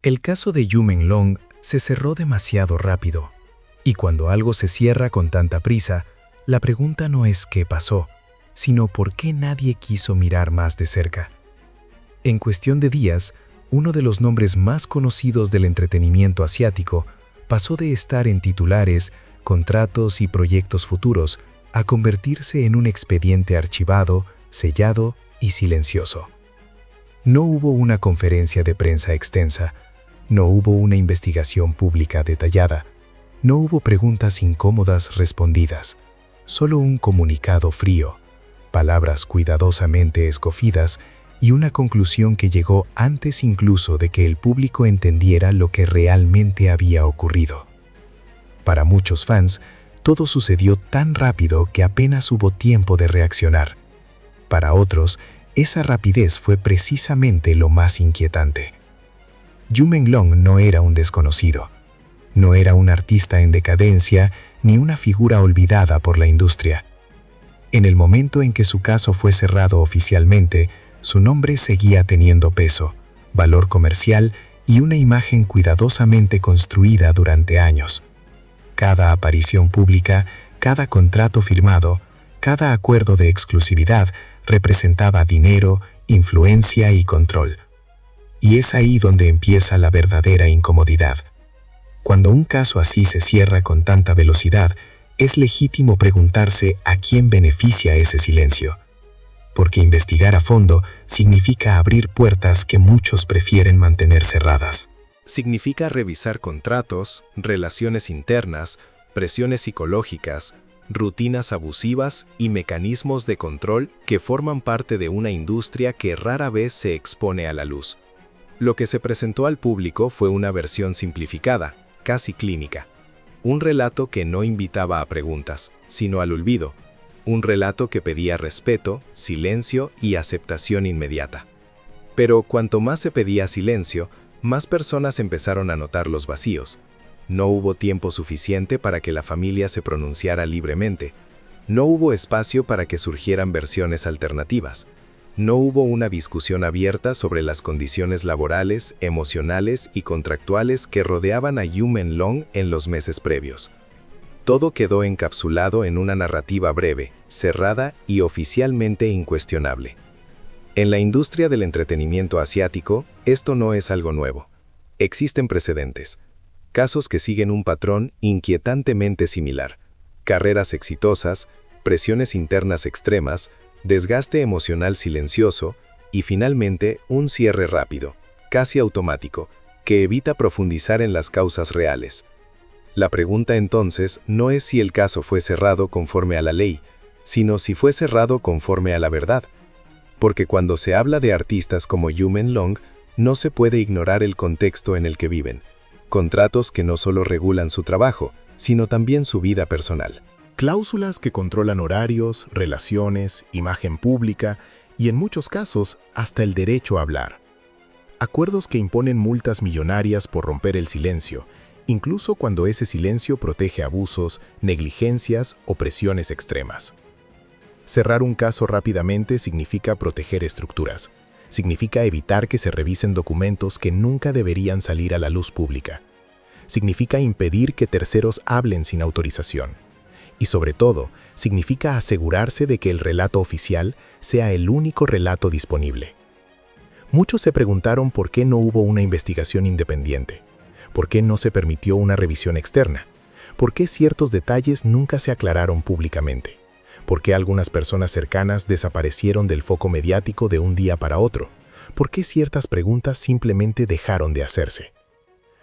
El caso de Yu Menglong se cerró demasiado rápido, y cuando algo se cierra con tanta prisa, la pregunta no es qué pasó, sino por qué nadie quiso mirar más de cerca. En cuestión de días, uno de los nombres más conocidos del entretenimiento asiático pasó de estar en titulares, contratos y proyectos futuros a convertirse en un expediente archivado, sellado y silencioso. No hubo una conferencia de prensa extensa, no hubo una investigación pública detallada, no hubo preguntas incómodas respondidas, solo un comunicado frío, palabras cuidadosamente escogidas y una conclusión que llegó antes incluso de que el público entendiera lo que realmente había ocurrido. Para muchos fans, todo sucedió tan rápido que apenas hubo tiempo de reaccionar. Para otros, esa rapidez fue precisamente lo más inquietante. Yu Menglong no era un desconocido. No era un artista en decadencia ni una figura olvidada por la industria. En el momento en que su caso fue cerrado oficialmente, su nombre seguía teniendo peso, valor comercial y una imagen cuidadosamente construida durante años. Cada aparición pública, cada contrato firmado, cada acuerdo de exclusividad representaba dinero, influencia y control. Y es ahí donde empieza la verdadera incomodidad. Cuando un caso así se cierra con tanta velocidad, es legítimo preguntarse a quién beneficia ese silencio. Porque investigar a fondo significa abrir puertas que muchos prefieren mantener cerradas. Significa revisar contratos, relaciones internas, presiones psicológicas, rutinas abusivas y mecanismos de control que forman parte de una industria que rara vez se expone a la luz. Lo que se presentó al público fue una versión simplificada, casi clínica. Un relato que no invitaba a preguntas, sino al olvido. Un relato que pedía respeto, silencio y aceptación inmediata. Pero cuanto más se pedía silencio, más personas empezaron a notar los vacíos. No hubo tiempo suficiente para que la familia se pronunciara libremente. No hubo espacio para que surgieran versiones alternativas. No hubo una discusión abierta sobre las condiciones laborales, emocionales y contractuales que rodeaban a Yu Menglong en los meses previos. Todo quedó encapsulado en una narrativa breve, cerrada y oficialmente incuestionable. En la industria del entretenimiento asiático, esto no es algo nuevo. Existen precedentes. Casos que siguen un patrón inquietantemente similar. Carreras exitosas, presiones internas extremas, desgaste emocional silencioso y finalmente un cierre rápido, casi automático, que evita profundizar en las causas reales. La pregunta entonces no es si el caso fue cerrado conforme a la ley, sino si fue cerrado conforme a la verdad. Porque cuando se habla de artistas como Yu Menglong, no se puede ignorar el contexto en el que viven. Contratos que no solo regulan su trabajo, sino también su vida personal. Cláusulas que controlan horarios, relaciones, imagen pública y en muchos casos hasta el derecho a hablar. Acuerdos que imponen multas millonarias por romper el silencio, incluso cuando ese silencio protege abusos, negligencias o presiones extremas. Cerrar un caso rápidamente significa proteger estructuras. Significa evitar que se revisen documentos que nunca deberían salir a la luz pública. Significa impedir que terceros hablen sin autorización. Y sobre todo, significa asegurarse de que el relato oficial sea el único relato disponible. Muchos se preguntaron por qué no hubo una investigación independiente, por qué no se permitió una revisión externa, por qué ciertos detalles nunca se aclararon públicamente, por qué algunas personas cercanas desaparecieron del foco mediático de un día para otro, por qué ciertas preguntas simplemente dejaron de hacerse.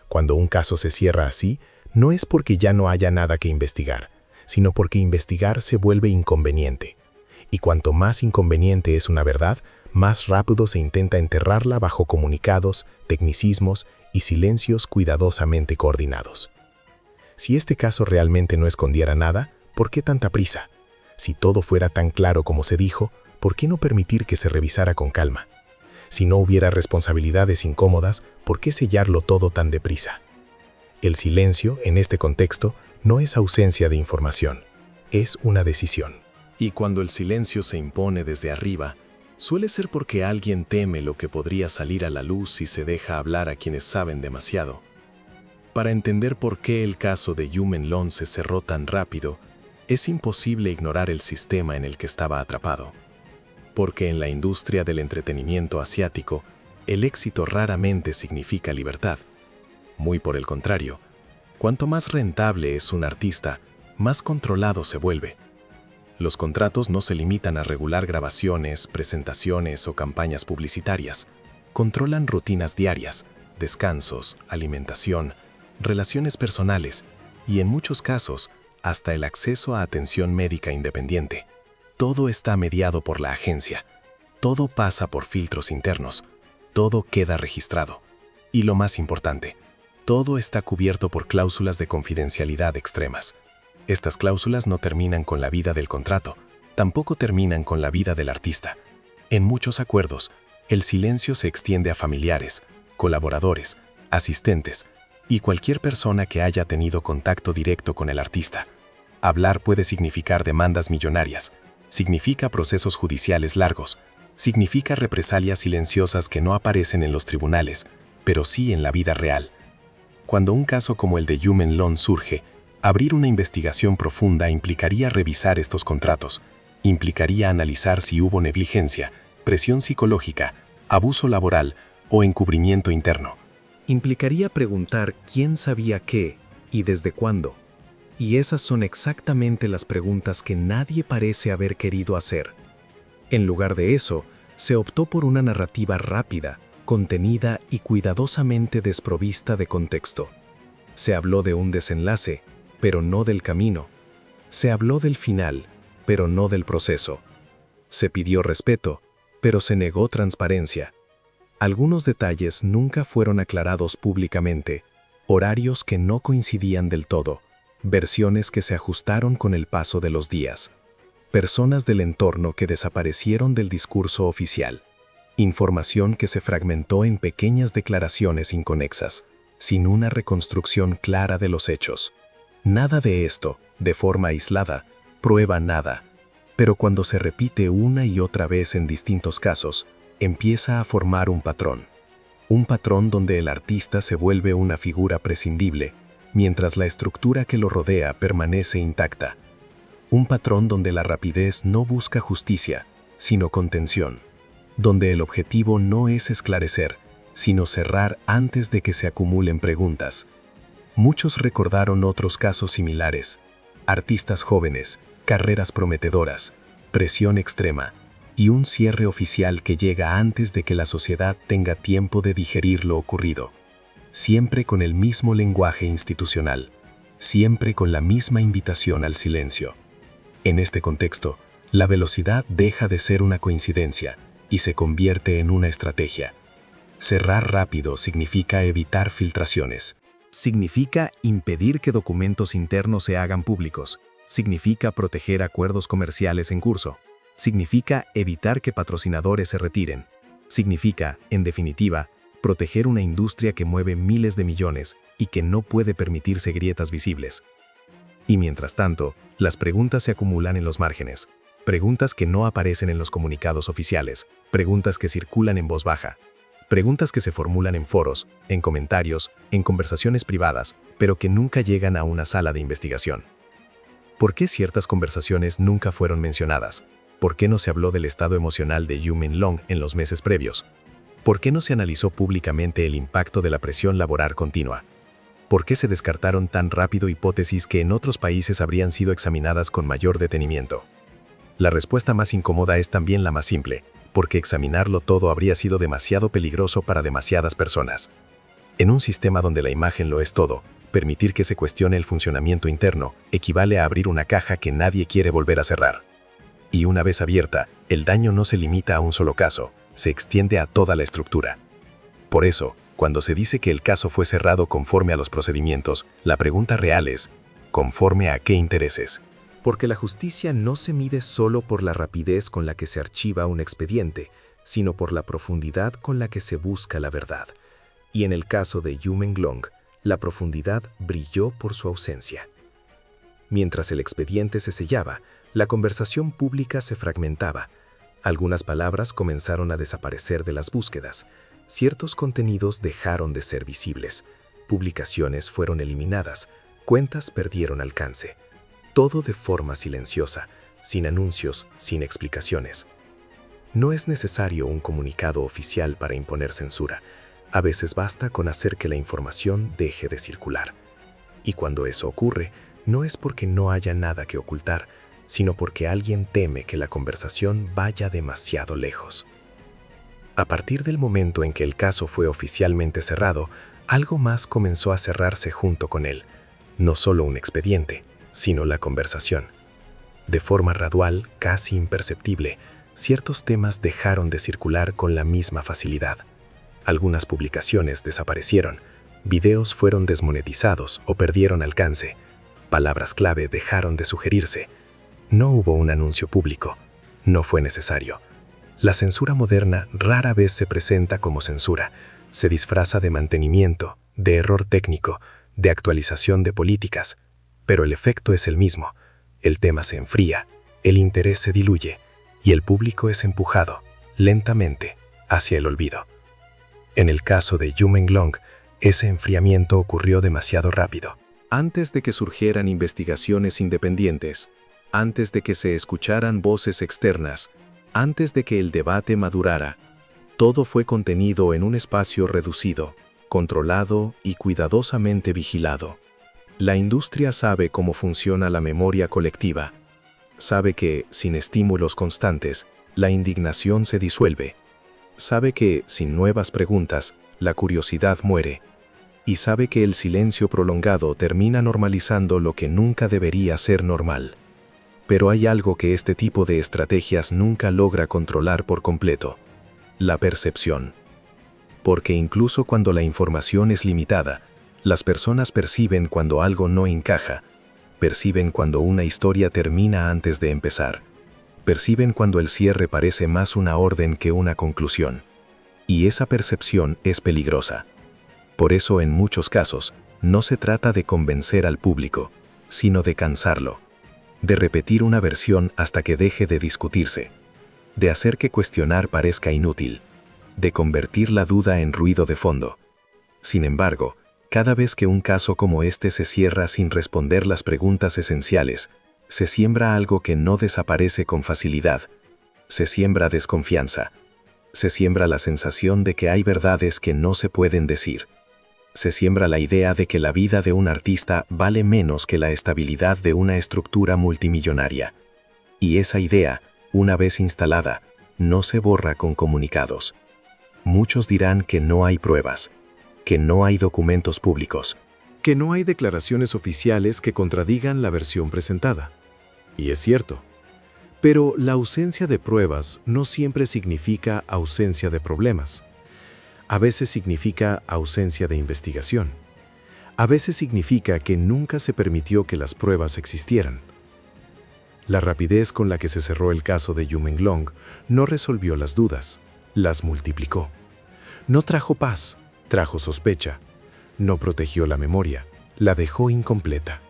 Cuando un caso se cierra así, no es porque ya no haya nada que investigar, sino porque investigar se vuelve inconveniente. Y cuanto más inconveniente es una verdad, más rápido se intenta enterrarla bajo comunicados, tecnicismos y silencios cuidadosamente coordinados. Si este caso realmente no escondiera nada, ¿por qué tanta prisa? Si todo fuera tan claro como se dijo, ¿por qué no permitir que se revisara con calma? Si no hubiera responsabilidades incómodas, ¿por qué sellarlo todo tan deprisa? El silencio, en este contexto, no es ausencia de información, es una decisión. Y cuando el silencio se impone desde arriba, Suele ser porque alguien teme lo que podría salir a la luz si se deja hablar a quienes saben demasiado. Para entender por qué el caso de Yumen Long se cerró tan rápido, es imposible ignorar el sistema en el que estaba atrapado. Porque en la industria del entretenimiento asiático, el éxito raramente significa libertad. Muy por el contrario, cuanto más rentable es un artista, más controlado se vuelve. Los contratos no se limitan a regular grabaciones, presentaciones o campañas publicitarias. Controlan rutinas diarias, descansos, alimentación, relaciones personales y, en muchos casos, hasta el acceso a atención médica independiente. Todo está mediado por la agencia. Todo pasa por filtros internos. Todo queda registrado. Y lo más importante, todo está cubierto por cláusulas de confidencialidad extremas. Estas cláusulas no terminan con la vida del contrato, tampoco terminan con la vida del artista. En muchos acuerdos, el silencio se extiende a familiares, colaboradores, asistentes y cualquier persona que haya tenido contacto directo con el artista. Hablar puede significar demandas millonarias, significa procesos judiciales largos, significa represalias silenciosas que no aparecen en los tribunales, pero sí en la vida real. Cuando un caso como el de Yumen Long surge, abrir una investigación profunda implicaría revisar estos contratos, implicaría analizar si hubo negligencia, presión psicológica, abuso laboral o encubrimiento interno. Implicaría preguntar quién sabía qué y desde cuándo. Y esas son exactamente las preguntas que nadie parece haber querido hacer. En lugar de eso, se optó por una narrativa rápida, contenida y cuidadosamente desprovista de contexto. Se habló de un desenlace, pero no del camino. Se habló del final, pero no del proceso. Se pidió respeto, pero se negó transparencia. Algunos detalles nunca fueron aclarados públicamente, horarios que no coincidían del todo, versiones que se ajustaron con el paso de los días, personas del entorno que desaparecieron del discurso oficial, información que se fragmentó en pequeñas declaraciones inconexas, sin una reconstrucción clara de los hechos. Nada de esto, de forma aislada, prueba nada, pero cuando se repite una y otra vez en distintos casos, empieza a formar un patrón. Un patrón donde el artista se vuelve una figura prescindible, mientras la estructura que lo rodea permanece intacta. Un patrón donde la rapidez no busca justicia, sino contención. Donde el objetivo no es esclarecer, sino cerrar antes de que se acumulen preguntas. Muchos recordaron otros casos similares: artistas jóvenes, carreras prometedoras, presión extrema y un cierre oficial que llega antes de que la sociedad tenga tiempo de digerir lo ocurrido. Siempre con el mismo lenguaje institucional, siempre con la misma invitación al silencio. En este contexto, la velocidad deja de ser una coincidencia y se convierte en una estrategia. Cerrar rápido significa evitar filtraciones. Significa impedir que documentos internos se hagan públicos. Significa proteger acuerdos comerciales en curso. Significa evitar que patrocinadores se retiren. Significa, en definitiva, proteger una industria que mueve miles de millones y que no puede permitirse grietas visibles. Y mientras tanto, las preguntas se acumulan en los márgenes. Preguntas que no aparecen en los comunicados oficiales. Preguntas que circulan en voz baja. Preguntas que se formulan en foros, en comentarios, en conversaciones privadas, pero que nunca llegan a una sala de investigación. ¿Por qué ciertas conversaciones nunca fueron mencionadas? ¿Por qué no se habló del estado emocional de Yumen Long en los meses previos? ¿Por qué no se analizó públicamente el impacto de la presión laboral continua? ¿Por qué se descartaron tan rápido hipótesis que en otros países habrían sido examinadas con mayor detenimiento? La respuesta más incómoda es también la más simple, porque examinarlo todo habría sido demasiado peligroso para demasiadas personas. En un sistema donde la imagen lo es todo, permitir que se cuestione el funcionamiento interno equivale a abrir una caja que nadie quiere volver a cerrar. Y una vez abierta, el daño no se limita a un solo caso, se extiende a toda la estructura. Por eso, cuando se dice que el caso fue cerrado conforme a los procedimientos, la pregunta real es, ¿conforme a qué intereses? Porque la justicia no se mide solo por la rapidez con la que se archiva un expediente, sino por la profundidad con la que se busca la verdad. Y en el caso de Yumen Long, la profundidad brilló por su ausencia. Mientras el expediente se sellaba, la conversación pública se fragmentaba. Algunas palabras comenzaron a desaparecer de las búsquedas, ciertos contenidos dejaron de ser visibles, publicaciones fueron eliminadas, cuentas perdieron alcance. Todo de forma silenciosa, sin anuncios, sin explicaciones. No es necesario un comunicado oficial para imponer censura. A veces basta con hacer que la información deje de circular. Y cuando eso ocurre, no es porque no haya nada que ocultar, sino porque alguien teme que la conversación vaya demasiado lejos. A partir del momento en que el caso fue oficialmente cerrado, algo más comenzó a cerrarse junto con él. No solo un expediente, sino la conversación. De forma gradual, casi imperceptible, ciertos temas dejaron de circular con la misma facilidad. Algunas publicaciones desaparecieron, videos fueron desmonetizados o perdieron alcance, palabras clave dejaron de sugerirse. No hubo un anuncio público, no fue necesario. La censura moderna rara vez se presenta como censura, se disfraza de mantenimiento, de error técnico, de actualización de políticas, pero el efecto es el mismo. El tema se enfría, el interés se diluye y el público es empujado, lentamente, hacia el olvido. En el caso de Yumenglong, ese enfriamiento ocurrió demasiado rápido. Antes de que surgieran investigaciones independientes, antes de que se escucharan voces externas, antes de que el debate madurara, todo fue contenido en un espacio reducido, controlado y cuidadosamente vigilado. La industria sabe cómo funciona la memoria colectiva. Sabe que, sin estímulos constantes, la indignación se disuelve. Sabe que, sin nuevas preguntas, la curiosidad muere. Y sabe que el silencio prolongado termina normalizando lo que nunca debería ser normal. Pero hay algo que este tipo de estrategias nunca logra controlar por completo: la percepción. Porque incluso cuando la información es limitada, las personas perciben cuando algo no encaja, perciben cuando una historia termina antes de empezar, perciben cuando el cierre parece más una orden que una conclusión. Y esa percepción es peligrosa. Por eso, en muchos casos, no se trata de convencer al público, sino de cansarlo, de repetir una versión hasta que deje de discutirse, de hacer que cuestionar parezca inútil, de convertir la duda en ruido de fondo. Sin embargo, cada vez que un caso como este se cierra sin responder las preguntas esenciales, se siembra algo que no desaparece con facilidad. Se siembra desconfianza. Se siembra la sensación de que hay verdades que no se pueden decir. Se siembra la idea de que la vida de un artista vale menos que la estabilidad de una estructura multimillonaria. Y esa idea, una vez instalada, no se borra con comunicados. Muchos dirán que no hay pruebas, que no hay documentos públicos, Que no hay declaraciones oficiales que contradigan la versión presentada. Y es cierto. Pero la ausencia de pruebas no siempre significa ausencia de problemas. A veces significa ausencia de investigación. A veces significa que nunca se permitió que las pruebas existieran. La rapidez con la que se cerró el caso de Yumenglong no resolvió las dudas, las multiplicó. No trajo paz, trajo sospecha. No protegió la memoria, la dejó incompleta.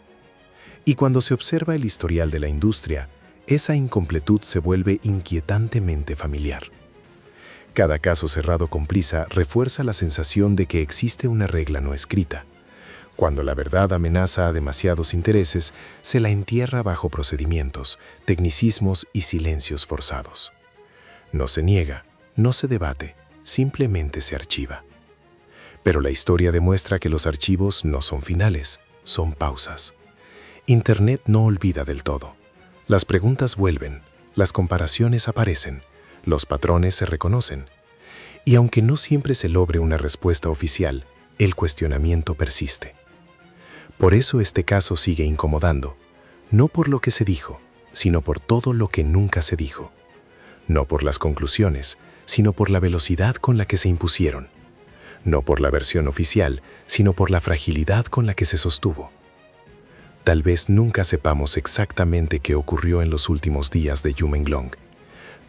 Y cuando se observa el historial de la industria, esa incompletud se vuelve inquietantemente familiar. Cada caso cerrado con prisa refuerza la sensación de que existe una regla no escrita. Cuando la verdad amenaza a demasiados intereses, se la entierra bajo procedimientos, tecnicismos y silencios forzados. No se niega, no se debate, simplemente se archiva. Pero la historia demuestra que los archivos no son finales, son pausas. Internet no olvida del todo. Las preguntas vuelven, las comparaciones aparecen, los patrones se reconocen. Y aunque no siempre se logre una respuesta oficial, el cuestionamiento persiste. Por eso este caso sigue incomodando, no por lo que se dijo, sino por todo lo que nunca se dijo. No por las conclusiones, sino por la velocidad con la que se impusieron. No por la versión oficial, sino por la fragilidad con la que se sostuvo. Tal vez nunca sepamos exactamente qué ocurrió en los últimos días de Yumenglong.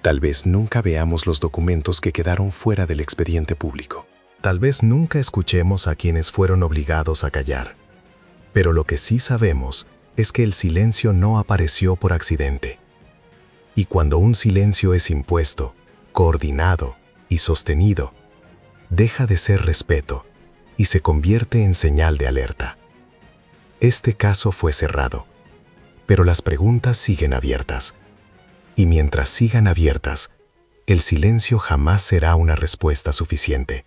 Tal vez nunca veamos los documentos que quedaron fuera del expediente público. Tal vez nunca escuchemos a quienes fueron obligados a callar. Pero lo que sí sabemos es que el silencio no apareció por accidente. Y cuando un silencio es impuesto, coordinado y sostenido, deja de ser respeto y se convierte en señal de alerta. Este caso fue cerrado, pero las preguntas siguen abiertas. Y mientras sigan abiertas, el silencio jamás será una respuesta suficiente.